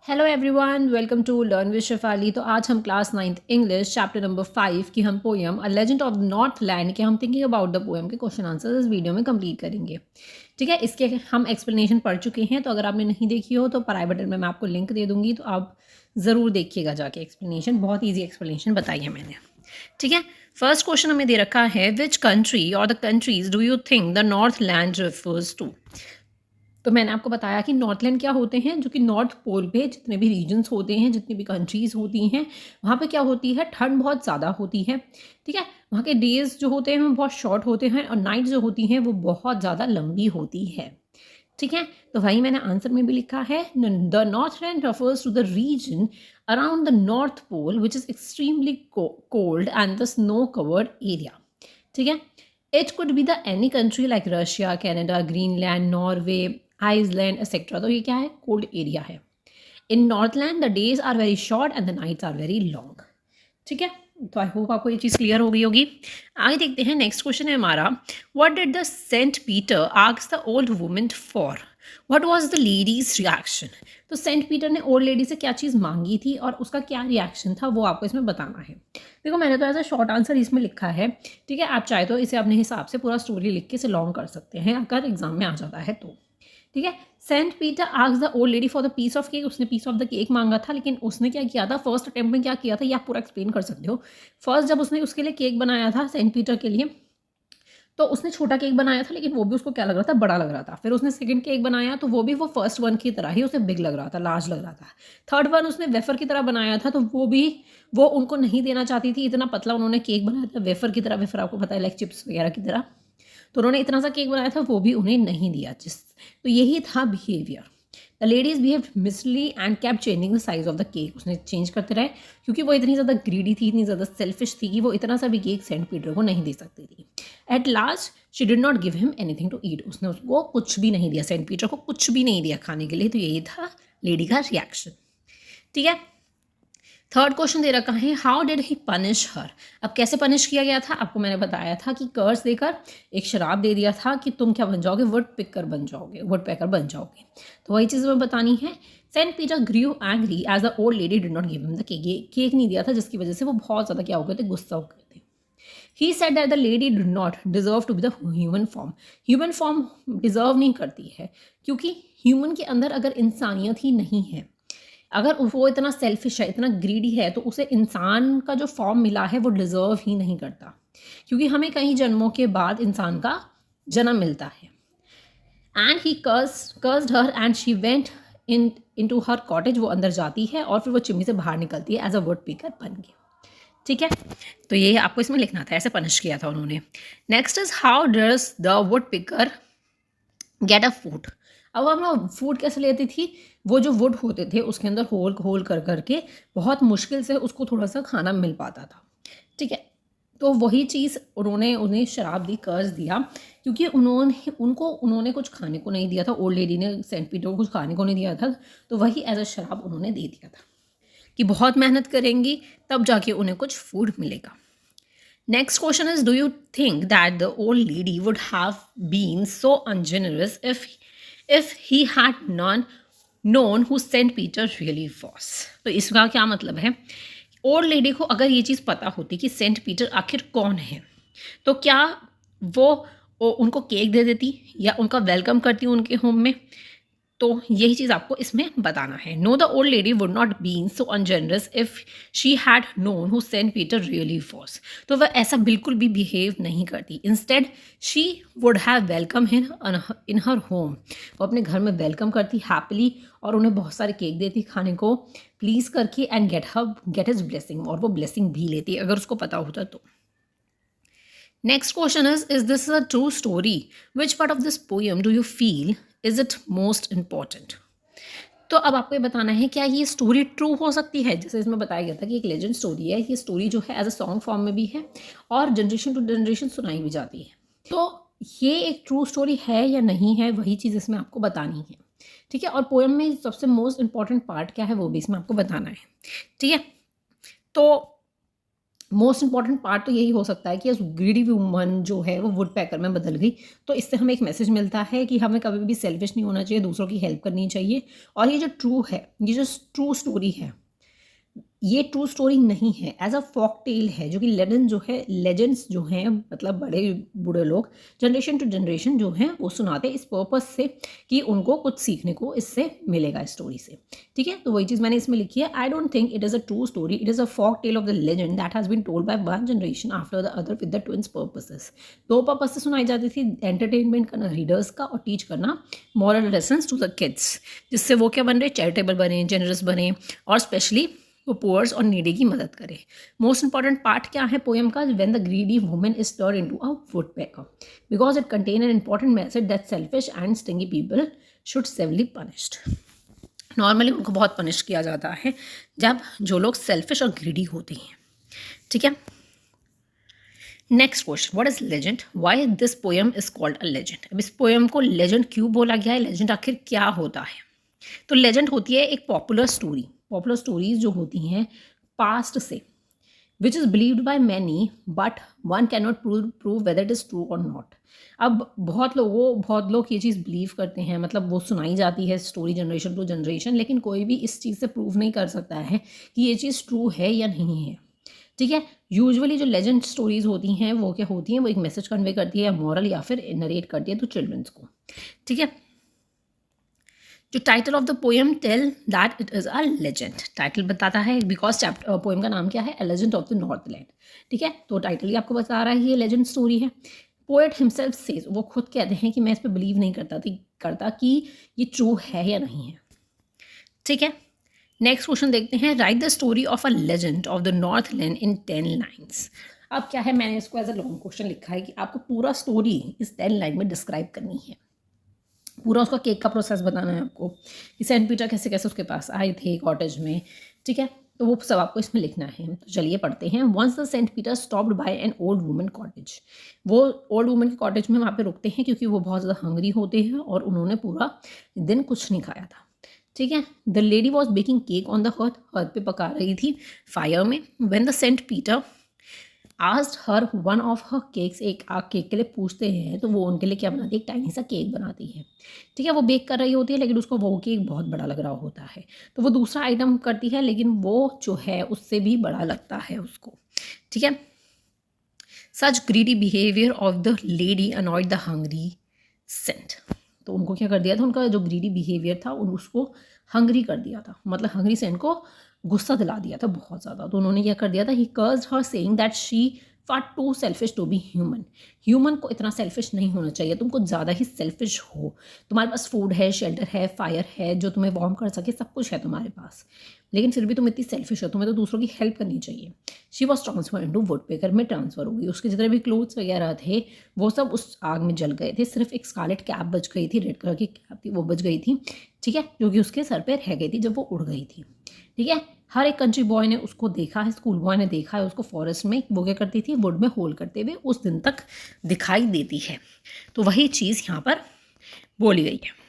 Hello everyone, welcome to learn with Shefali. तो आज हम class 9th English chapter number 5 की हम poem a legend of the north land के हम थिंकिंग अबाउट द पोएम के क्वेश्चन आंसर इस वीडियो में कंप्लीट करेंगे। ठीक है, इसके हम एक्सप्लेनेशन पढ़ चुके हैं, तो अगर आपने नहीं देखी हो तो आई बटन में मैं आपको लिंक दे दूंगी, तो आप ज़रूर देखिएगा जाके। एक्सप्लेनेशन बहुत ईजी एक्सप्लेनेशन बताई है मैंने। ठीक है, फर्स्ट क्वेश्चन हमें दे रखा है, विच कंट्री और the countries do you think the north land refers to. तो मैंने आपको बताया कि नॉर्थलैंड क्या होते हैं, जो कि नॉर्थ पोल पे जितने भी रीजन्स होते हैं, जितनी भी कंट्रीज़ होती हैं, वहाँ पे क्या होती है, ठंड बहुत ज़्यादा होती है। ठीक है, वहाँ के डेज़ जो होते हैं वो बहुत शॉर्ट होते हैं और नाइट जो होती हैं वो बहुत ज़्यादा लंबी होती है। ठीक है, तो वही मैंने आंसर में भी लिखा है, the Northland refers to the region around the North Pole which is extremely cold and the snow covered area. ठीक है, it could be the any country like Russia, Canada, Greenland, Norway, Iceland etcetera. तो ये क्या है, cold area है। In Northland the days are very short and the nights are very long. ठीक है, तो आई होप आपको ये चीज़ क्लियर हो गई होगी। आगे देखते हैं, नेक्स्ट क्वेश्चन है हमारा, what did the Saint Peter ask the old woman for, what was the lady's reaction. तो सेंट पीटर ने ओल्ड लेडी से क्या चीज़ मांगी थी और उसका क्या रिएक्शन था, वो आपको इसमें बताना है। देखो, मैंने तो ऐसा शॉर्ट आंसर इसमें लिखा है। ठीक है, आप चाहे तो इसे अपने हिसाब से पूरा स्टोरी लिख के इसे लॉन्ग कर सकते हैं अगर एग्जाम में आ जाता है तो। ठीक है, Saint Peter asked the old lady for the piece of cake. उसने पीस ऑफ द केक मांगा था, लेकिन उसने क्या किया था, फर्स्ट अटेम्प्ट में क्या किया था, ये आप पूरा एक्सप्लेन कर सकते हो। फर्स्ट जब उसने उसके लिए केक बनाया था सेंट पीटर के लिए, तो उसने छोटा केक बनाया था, लेकिन वो भी उसको क्या लग रहा था, बड़ा लग रहा था। फिर उसने सेकंड केक बनाया, तो वो भी वो फर्स्ट वन की तरह ही उसे बिग लग रहा था, लार्ज लग रहा था। थर्ड वन उसने वेफर की तरह बनाया था, तो वो भी वो उनको नहीं देना चाहती थी, इतना पतला उन्होंने केक बनाया था वेफर की तरह। वेफर आपको पता है, लाइक चिप्स वगैरह की तरह। तो उन्होंने इतना सा केक बनाया था, वो भी उन्हें नहीं दिया। तो यही था behaviour. The ladies behave मिसली and cap changing the size of the cake. उसने चेंज करते रहे, क्योंकि वो इतनी ज़्यादा ग्रीडी थी, इतनी ज़्यादा सेल्फिश थी कि वो इतना सा भी केक सेंट पीटर को नहीं दे सकती थी। At last she did not give him anything to eat. उसने उसको कुछ भी नहीं दिया, सेंट पीटर को कुछ भी नहीं दिया खाने के लिए। तो यही था लेडी का रिएक्शन। ठीक है, थर्ड क्वेश्चन दे रखा है, हाउ डिड ही पनिश हर। अब कैसे पनिश किया गया था, आपको मैंने बताया था कि कर्ज देकर एक शराब दे दिया था कि तुम क्या बन जाओगे, वुड पिकर बन जाओगे, वुड पैकर बन जाओगे। तो वही चीज़ हमें बतानी है। Saint Peter grew angry as the old lady did not give him the cake. Cake नहीं दिया था, जिसकी वजह से वो बहुत ज़्यादा क्या हो गए थे, गुस्सा हो गए थे। He said that the lady did not deserve to be the human form. Human form deserve नहीं करती है, क्योंकि ह्यूमन के अंदर अगर इंसानियत ही नहीं है, अगर वो इतना सेल्फिश है, इतना ग्रीडी है, तो उसे इंसान का जो फॉर्म मिला है वो डिज़र्व ही नहीं करता, क्योंकि हमें कई जन्मों के बाद इंसान का जन्म मिलता है। And he cursed her and she went into her cottage. वो अंदर जाती है और फिर वो चिमनी से बाहर निकलती है एज अ वुड पिकर बन के। ठीक है, तो ये आपको इसमें लिखना था, ऐसे पनिश किया था उन्होंने। Next is, how does the wood picker get a food. अब हम फूड कैसे लेती थी, वो जो वुड होते थे उसके अंदर होल होल कर करके बहुत मुश्किल से उसको थोड़ा सा खाना मिल पाता था। ठीक है, तो वही चीज़ उन्होंने उन्हें शराब दी, कर्ज दिया, क्योंकि उन्होंने कुछ खाने को नहीं दिया था। ओल्ड लेडी ने सेंट पीटर को कुछ खाने को नहीं दिया था, तो वही एज अ शराब उन्होंने दे दिया था कि बहुत मेहनत करेंगी तब जाके उन्हें कुछ फूड मिलेगा। Next question is, do you think that the old lady would have been so ungenerous if he had known who Saint Peter really was? तो इसका क्या मतलब है, ओल्ड लेडी को अगर ये चीज़ पता होती कि सेंट पीटर आखिर कौन है, तो क्या वो उनको केक दे देती या उनका वेलकम करती उनके होम में। तो यही चीज़ आपको इसमें बताना है। No, the old lady would not been so ungenerous if she had known who Saint Peter really was. तो वह ऐसा बिल्कुल भी बिहेव नहीं करती। Instead she would have welcome in her home. वो अपने घर में वेलकम करती हैप्पीली और उन्हें बहुत सारे केक देती खाने को प्लीज़ करके, एंड गेट हिज ब्लेसिंग, और वो ब्लेसिंग भी लेती अगर उसको पता होता तो। Next question is this a true story? Which part of this poem do you feel is it most important? तो अब आपको ये बताना है, क्या ये स्टोरी ट्रू हो सकती है। जैसे इसमें बताया गया था कि एक लेजेंड स्टोरी है, ये स्टोरी जो है एज अ सॉन्ग फॉर्म में भी है और जनरेशन टू जनरेशन सुनाई भी जाती है। तो ये एक ट्रू स्टोरी है या नहीं है, वही चीज़ इसमें आपको बतानी है। ठीक है, और पोएम में सबसे मोस्ट इंपॉर्टेंट पार्ट क्या है वो भी इसमें आपको बताना है। ठीक है, तो मोस्ट इंपॉर्टेंट पार्ट तो यही हो सकता है कि ग्रीडी वुमन जो है वो वुड पैकर में बदल गई। तो इससे हमें एक मैसेज मिलता है कि हमें कभी भी सेल्फिश नहीं होना चाहिए, दूसरों की हेल्प करनी चाहिए। और ये जो ट्रू है, ये जो ट्रू स्टोरी है, ये ट्रू स्टोरी नहीं है, एज अ फॉक टेल है, जो कि लेजेंड जो है, लेजेंड्स जो हैं मतलब बड़े बूढ़े लोग जनरेशन टू जनरेशन जो हैं वो सुनाते इस पर्पस से कि उनको कुछ सीखने को इससे मिलेगा स्टोरी से। ठीक है, तो वही चीज़ मैंने इसमें लिखी है। I don't think it is a true story, it is a folk tale of the legend that has been told by one generation after the other with the twins purposes. दो पर्पस से सुनाई जाती थी, entertainment करना readers का और teach करना moral lessons to the kids, जिससे वो क्या बन रहे, चैरिटेबल बने, जेनरस बने और स्पेशली वो पुअर्स और नीडी की मदद करे। मोस्ट इंपॉर्टेंट पार्ट क्या है पोएम का, when the greedy woman is turn into a would packer, because it contain an important message that selfish and stingy people should severally punished. Normally उनको बहुत punish किया जाता है जब जो लोग सेल्फिश और ग्रीडी होते हैं। ठीक है, next question, what is legend, why this poem is called a legend. अब इस पोएम को लेजेंड क्यों बोला गया है, लेजेंड आखिर क्या होता है। तो लेजेंड होती है एक पॉपुलर स्टोरी, पॉपुलर स्टोरीज जो होती हैं पास्ट से, which is believed by many but one can not prove whether it is true और नॉट। अब बहुत लोग ये चीज़ बिलीव करते हैं, मतलब वो सुनाई जाती है स्टोरी जनरेशन टू जनरेशन, लेकिन कोई भी इस चीज़ से प्रूव नहीं कर सकता है कि ये चीज़ ट्रू है या नहीं है। ठीक है, यूजुअली जो लेजेंड स्टोरीज होती हैं वो क्या होती हैं, वो एक मैसेज कन्वे करती है या मॉरल या फिर नरेट करती है तो चिल्ड्रंस को। ठीक है, जो title of the poem tell that it is a legend, title बताता है बिकॉज चैप्टर पोएम का नाम क्या है, a legend of the north land. ठीक है, तो टाइटल ही आपको बता रहा है ये लेजेंड स्टोरी है। पोएट हिमसेल्फ सेज, वो खुद कहते हैं कि मैं इस पर बिलीव नहीं करता कि ये ट्रू है या नहीं है। ठीक है, नेक्स्ट क्वेश्चन देखते हैं, right the story of a legend of the north land in 10 lines. अब क्या है, मैंने इसको एज अ लॉन्ग क्वेश्चन लिखा है कि आपको पूरा स्टोरी इस 10 लाइन में डिस्क्राइब करनी है, पूरा उसका केक का प्रोसेस बताना है आपको कि सेंट पीटर कैसे कैसे उसके पास आए थे कॉटेज में। ठीक है, तो वो सब आपको इसमें लिखना है। तो चलिए पढ़ते हैं। Once the Saint Peter stopped by an old woman cottage, वो ओल्ड वुमन के कॉटेज में वहाँ पे रुकते हैं क्योंकि वो बहुत ज़्यादा हंगरी होते हैं और उन्होंने पूरा दिन कुछ नहीं खाया था। ठीक है, the lady was baking cake on the hearth, hearth पे पका रही थी फायर में। When the Saint Peter asked her one of her cakes, एक आग केक के लिए पूछते हैं तो वो उनके लिए क्या बनाती है, एक टाइनी सा केक बनाती है। ठीक है, वो बेक कर रही होती है लेकिन उसको वो केक बहुत बड़ा लग रहा होता है, तो वो दूसरा आइटम करती है लेकिन वो जो है उससे भी बड़ा लगता है उसको। ठीक है, such greedy behaviour of the lady annoyed the hungry saint, तो उनको क्या कर दिया था, उनका जो ग्रीडी बिहेवियर था उसको हंगरी कर दिया था, मतलब हंगरी सेंट को गुस्सा दिला दिया था बहुत ज़्यादा। तो उन्होंने क्या कर दिया था, he cursed her saying that she far too selfish to be human, human को इतना सेल्फिश नहीं होना चाहिए, तुम कुछ ज़्यादा ही सेल्फिश हो। तुम्हारे पास फूड है, शेल्टर है, फायर है जो तुम्हें वार्म कर सके, सब कुछ है तुम्हारे पास, लेकिन फिर भी तुम इतनी सेल्फिश हो, तुम्हें तो दूसरों की हेल्प करनी चाहिए। She was transfer into would picker में ट्रांसफर हो गई, उसके जितने भी क्लोथ्स वगैरह थे वो सब उस आग में जल गए थे, सिर्फ एक स्कारलेट कैप बच गई थी, रेड कलर की कैप थी वो बच गई थी। ठीक है, जो कि उसके सर पर रह गई थी जब वो उड़ गई थी। ठीक है, हर एक कंट्री बॉय ने उसको देखा है, स्कूल बॉय ने देखा है उसको फॉरेस्ट में वो क्या करती थी, वुड में होल करते हुए उस दिन तक दिखाई देती है। तो वही चीज़ यहाँ पर बोली गई है।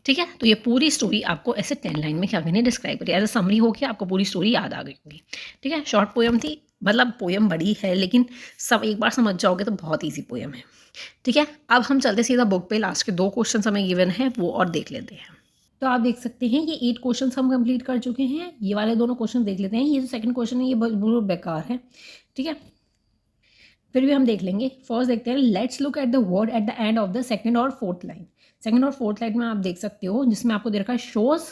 ठीक है, तो ये पूरी स्टोरी आपको ऐसे 10 लाइन में क्या मैंने डिस्क्राइब करी, एज अ समरी हो गया, आपको पूरी स्टोरी याद आ गई होगी। ठीक है, शॉर्ट पोएम थी, मतलब पोएम बड़ी है लेकिन सब एक बार समझ जाओगे तो बहुत ईजी पोएम है। ठीक है, अब हम चलते सीधा बुक पे, लास्ट के 2 क्वेश्चन हमें गिवन है वो और देख लेते हैं। तो आप देख सकते हैं ये 8 क्वेश्चन हम कंप्लीट कर चुके हैं। ये वाले दोनों क्वेश्चन देख लेते हैं, ये जो सेकंड क्वेश्चन है ये बहुत बेकार है। ठीक है, फिर भी हम देख लेंगे। फर्स्ट देखते हैं, let's look at the word at the end of the second और फोर्थ लाइन। सेकंड और फोर्थ लाइन में आप देख सकते हो जिसमें आपको दे रखा है shoes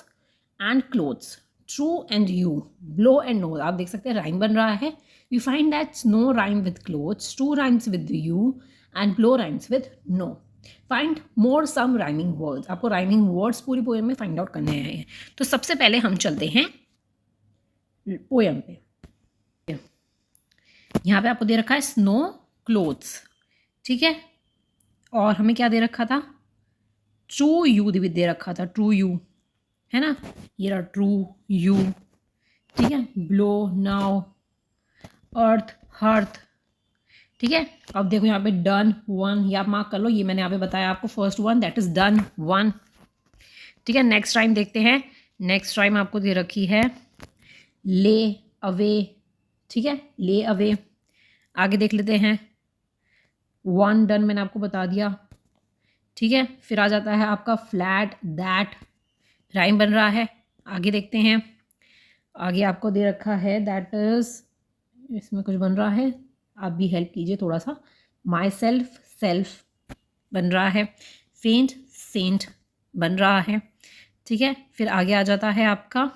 and clothes, true and you, blow and no. आप देख सकते हैं राइम बन रहा है। We find that no rhyme with clothes, true rhymes with you and blow rhymes with no. Find more some rhyming words, आपको rhyming words पूरी poem में फाइंड आउट करने हैं। तो सबसे पहले हम चलते हैं पोएम पे। यहाँ पे आपको दे रखा है स्नो क्लोथ्स। ठीक है, और हमें क्या दे रखा था, ट्रू यू दे रखा था, ट्रू यू है ना, ये रहा ट्रू यू। ठीक है, ब्लो, नाउ, अर्थ, हर्थ। ठीक है, अब देखो यहाँ पे डन 1, या आप मार्क कर लो, ये मैंने यहाँ पे बताया आपको first one, that is done 1। ठीक है, नेक्स्ट राइम देखते हैं। नेक्स्ट राइम आपको दे रखी है ले, अवे, ठीक है, ले अवे। आगे देख लेते हैं, वन डन मैंने आपको बता दिया। ठीक है, फिर आ जाता है आपका फ्लैट, दैट, राइम बन रहा है। आगे देखते हैं, आगे आपको दे रखा है दैट इज, इसमें कुछ बन रहा है, आप भी हेल्प कीजिए थोड़ा सा। माई सेल्फ, सेल्फ बन रहा है। फेंट, सेंट बन रहा है। ठीक है, फिर आगे आ जाता है आपका,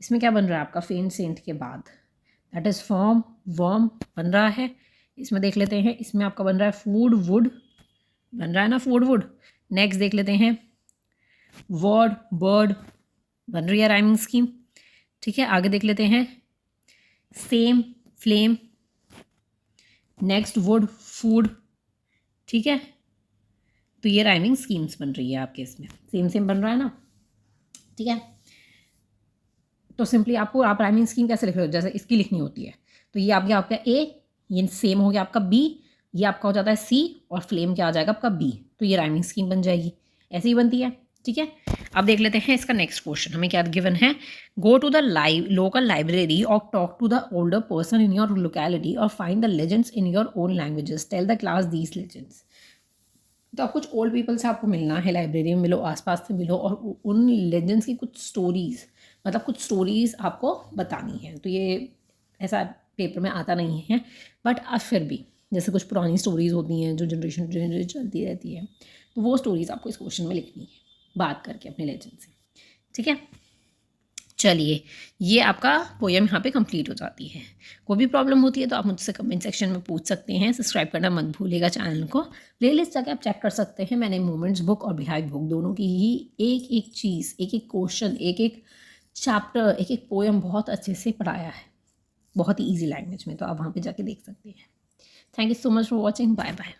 इसमें क्या बन रहा है आपका फेंट सेंट के बाद, दैट इज़ फॉर्म, वर्म बन रहा है। इसमें देख लेते हैं, इसमें आपका बन रहा है फूड, वुड बन रहा है ना, फूड वुड। नेक्स्ट देख लेते हैं, वर्ड, बर्ड बन रही है राइमिंग स्कीम। ठीक है, आगे देख लेते हैं, same, flame. Next would, food. ठीक है, तो ये राइमिंग स्कीम्स बन रही है आपके इसमें, सेम सेम बन रहा है ना। ठीक है, तो सिंपली आपको आप राइमिंग स्कीम कैसे लिख रहे हो, जैसे इसकी लिखनी होती है, तो ये आपका आपका ए, ये सेम हो गया आपका बी, ये आपका हो जाता है सी, और फ्लेम क्या आ जाएगा आपका बी, तो ये राइमिंग स्कीम बन जाएगी, ऐसे ही बनती है। ठीक है, अब देख लेते हैं इसका नेक्स्ट क्वेश्चन, हमें क्या गिवन है, go to the local library और talk to the older person in your locality और find the legends in your own languages, tell the class these legends. तो आप कुछ ओल्ड पीपल से आपको मिलना है, लाइब्रेरी में मिलो, आसपास से मिलो, और उन लेजेंड्स की कुछ स्टोरीज़, मतलब कुछ स्टोरीज़ आपको बतानी है। तो ये ऐसा पेपर में आता नहीं है, बट अब फिर भी जैसे कुछ पुरानी स्टोरीज़ होती हैं जो जनरेशन टू जनरेशन चलती रहती है, तो वो स्टोरीज़ आपको इस क्वेश्चन में लिखनी है, बात करके अपने लेजेंड से। ठीक है, चलिए, ये आपका पोएम यहाँ पे कंप्लीट हो जाती है। कोई भी प्रॉब्लम होती है तो आप मुझसे कमेंट सेक्शन में पूछ सकते हैं। सब्सक्राइब करना मत भूलिएगा चैनल को। प्लेलिस्ट जाके आप चेक कर सकते हैं, मैंने मोमेंट्स बुक और बिहाइंड बुक दोनों की ही एक एक चीज़, एक एक क्वेश्चन, एक एक चैप्टर, एक एक पोएम बहुत अच्छे से पढ़ाया है, बहुत ही ईजी लैंग्वेज में, तो आप वहाँ पर जाके देख सकते हैं। Thank you so much for watching, bye bye.